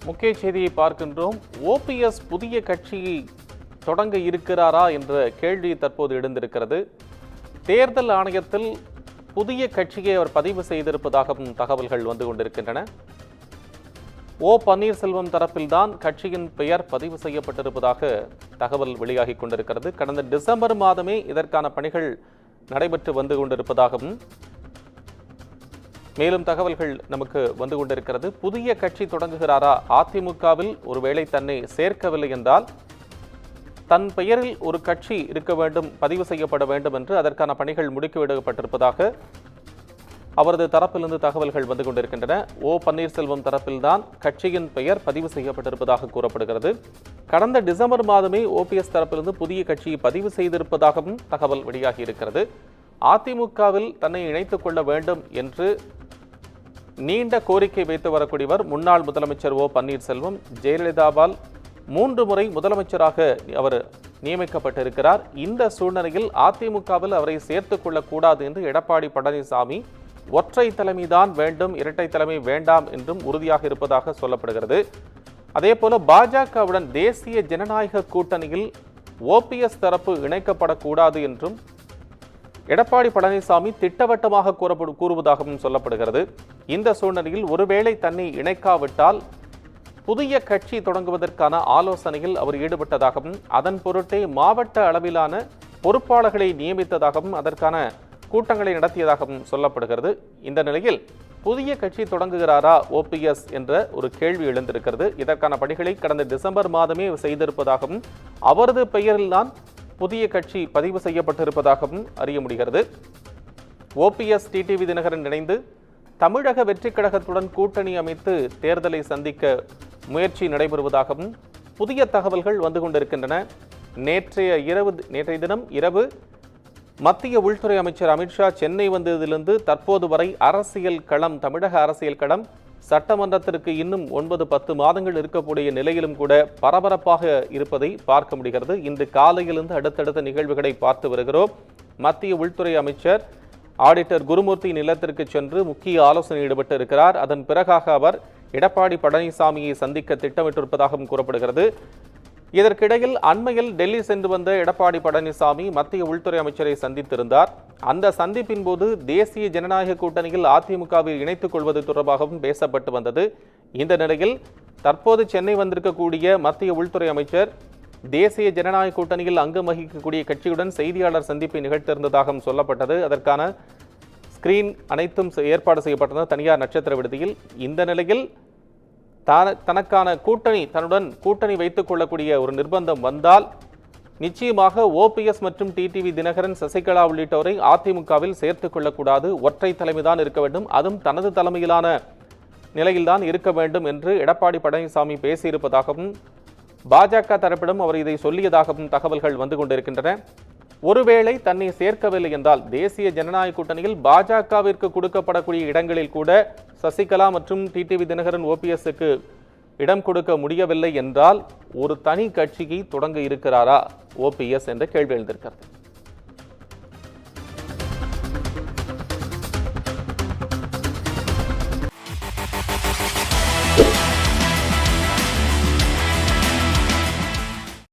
முக்கிய செய்தியை பார்க்கின்றோம். ஓபிஎஸ் புதிய கட்சியை தொடங்க இருக்கிறாரா என்ற கேள்வி தற்போது எழுந்திருக்கிறது. தேர்தல் ஆணையத்தில் புதிய கட்சியை அவர் பதிவு செய்திருப்பதாகவும் தகவல்கள் வந்து கொண்டிருக்கின்றன. ஓ பன்னீர்செல்வம் தரப்பில்தான் கட்சியின் பெயர் பதிவு செய்யப்பட்டிருப்பதாக தகவல் வெளியாகி கொண்டிருக்கிறது. கடந்த டிசம்பர் மாதமே இதற்கான பணிகள் நடைபெற்று வந்து கொண்டிருப்பதாகவும் மேலும் தகவல்கள் நமக்கு வந்து கொண்டிருக்கிறது. புதிய கட்சி தொடங்குகிறாரா? அதிமுகவில் ஒருவேளை தன்னை சேர்க்கவில்லை என்றால் தன் பெயரில் ஒரு கட்சி இருக்க வேண்டும், பதிவு செய்யப்பட வேண்டும் என்று அதற்கான பணிகள் முடுக்கிவிடப்பட்டிருப்பதாக அவரது தரப்பிலிருந்து தகவல்கள் வந்து கொண்டிருக்கின்றன. ஓ பன்னீர்செல்வம் தரப்பில்தான் கட்சியின் பெயர் பதிவு செய்யப்பட்டிருப்பதாக கூறப்படுகிறது. கடந்த டிசம்பர் மாதமே ஓபிஎஸ் தரப்பிலிருந்து புதிய கட்சியை பதிவு செய்திருப்பதாகவும் தகவல் வெளியாகி இருக்கிறது. அதிமுகவில் தன்னை இணைத்துக் கொள்ள வேண்டும் என்று நீண்ட கோரிக்கை வைத்து வரக்கூடியவர் முன்னாள் முதலமைச்சர் ஓ பன்னீர்செல்வம். ஜெயலலிதாவால் 3 முறை முதலமைச்சராக அவர் நியமிக்கப்பட்டிருக்கிறார். இந்த சூழ்நிலையில் அதிமுகவில் அவரை சேர்த்துக் கொள்ளக்கூடாது என்று எடப்பாடி பழனிசாமி ஒற்றை தலைமைதான் வேண்டும், இரட்டை தலைமை வேண்டாம் என்றும் உறுதியாக இருப்பதாக சொல்லப்படுகிறது. அதேபோல பாஜகவுடன் தேசிய ஜனநாயக கூட்டணியில் ஓபிஎஸ் தரப்பு இணைக்கப்படக்கூடாது என்றும் எடப்பாடி பழனிசாமி திட்டவட்டமாக கூறுவதாகவும் சொல்லப்படுகிறது. இந்த சூழ்நிலையில் ஒருவேளை தன்னை இணைக்காவிட்டால் புதிய கட்சி தொடங்குவதற்கான ஆலோசனையில் அவர் ஈடுபட்டதாகவும் அதன் பொருட்டே மாவட்ட அளவிலான பொறுப்பாளர்களை நியமித்ததாகவும் அதற்கான கூட்டங்களை நடத்தியதாகவும் சொல்லப்படுகிறது. இந்த நிலையில் புதிய கட்சி தொடங்குகிறாரா ஓபிஎஸ் என்ற ஒரு கேள்வி எழுந்திருக்கிறது. இதற்கான பணிகளை கடந்த டிசம்பர் மாதமே செய்திருப்பதாகவும் அவரது பெயரில்தான் புதிய கட்சி பதிவு செய்யப்பட்டிருப்பதாகவும் அறிய முடிகிறது. ஓபிஎஸ் டிடிவி தினகரன் இணைந்து தமிழக வெற்றிக் கழகத்துடன் கூட்டணி அமைத்து தேர்தலை சந்திக்க முயற்சி நடைபெறுவதாகவும் புதிய தகவல்கள் வந்து கொண்டிருக்கின்றன. நேற்றைய தினம் இரவு மத்திய உள்துறை அமைச்சர் அமித்ஷா சென்னை வந்ததிலிருந்து தற்போது வரை தமிழக அரசியல் களம் சட்டமன்றத்திற்கு இன்னும் 9-10 மாதங்கள் இருக்கக்கூடிய நிலையிலும் கூட பரபரப்பாக இருப்பதை பார்க்க முடிகிறது. இன்று காலையிலிருந்து அடுத்தடுத்த நிகழ்வுகளை பார்த்து வருகிறோம். மத்திய உள்துறை அமைச்சர் ஆடிட்டர் குருமூர்த்தி இல்லத்திற்கு சென்று முக்கிய ஆலோசனை ஈடுபட்டு இருக்கிறார். அதன் பிறகாக அவர் எடப்பாடி பழனிசாமியை சந்திக்க திட்டமிட்டிருப்பதாகவும் கூறப்படுகிறது. இதற்கிடையில் அண்மையில் டெல்லி சென்று வந்த எடப்பாடி பழனிசாமி மத்திய உள்துறை அமைச்சரை சந்தித்திருந்தார். அந்த சந்திப்பின் போது தேசிய ஜனநாயக கூட்டணியில் அதிமுகவை இணைத்துக் கொள்வது தொடர்பாகவும் பேசப்பட்டு வந்தது. இந்த நிலையில் தற்போது சென்னை வந்திருக்கக்கூடிய மத்திய உள்துறை அமைச்சர் தேசிய ஜனநாயக கூட்டணியில் அங்கம் வகிக்கக்கூடிய கட்சியுடன் செய்தியாளர் சந்திப்பை நிகழ்த்தியிருந்ததாகவும் சொல்லப்பட்டது. அதற்கான ஸ்கிரீன் அனைத்தும் ஏற்பாடு செய்யப்பட்டது தனியார் நட்சத்திர விடுதியில். இந்த நிலையில் தன்னுடன் கூட்டணி வைத்துக் கொள்ளக்கூடிய ஒரு நிர்பந்தம் வந்தால் நிச்சயமாக ஓபிஎஸ் மற்றும் டிடிவி தினகரன், சசிகலா உள்ளிட்டோரை அதிமுகவில் சேர்த்துக் கொள்ளக்கூடாது, ஒற்றை தலைமைதான் இருக்க வேண்டும், அதுவும் தனது தலைமையிலான நிலையில்தான் இருக்க வேண்டும் என்று எடப்பாடி பழனிசாமி பேசியிருப்பதாகவும் பாஜக தரப்பிடம் அவர் இதை சொல்லியதாகவும் தகவல்கள் வந்து கொண்டிருக்கின்றன. ஒருவேளை தன்னை சேர்க்கவில்லை என்றால் தேசிய ஜனநாயக கூட்டணியில் பாஜகவிற்கு கொடுக்கப்படக்கூடிய இடங்களில் கூட சசிகலா மற்றும் டிடிவி தினகரன் ஓபிஎஸ்க்கு இடம் கொடுக்க முடியவில்லை என்றால் ஒரு தனி கட்சியை தொடங்க இருக்கிறாரா ஓபிஎஸ் என்ற கேள்வி எழுந்திருக்கிறது.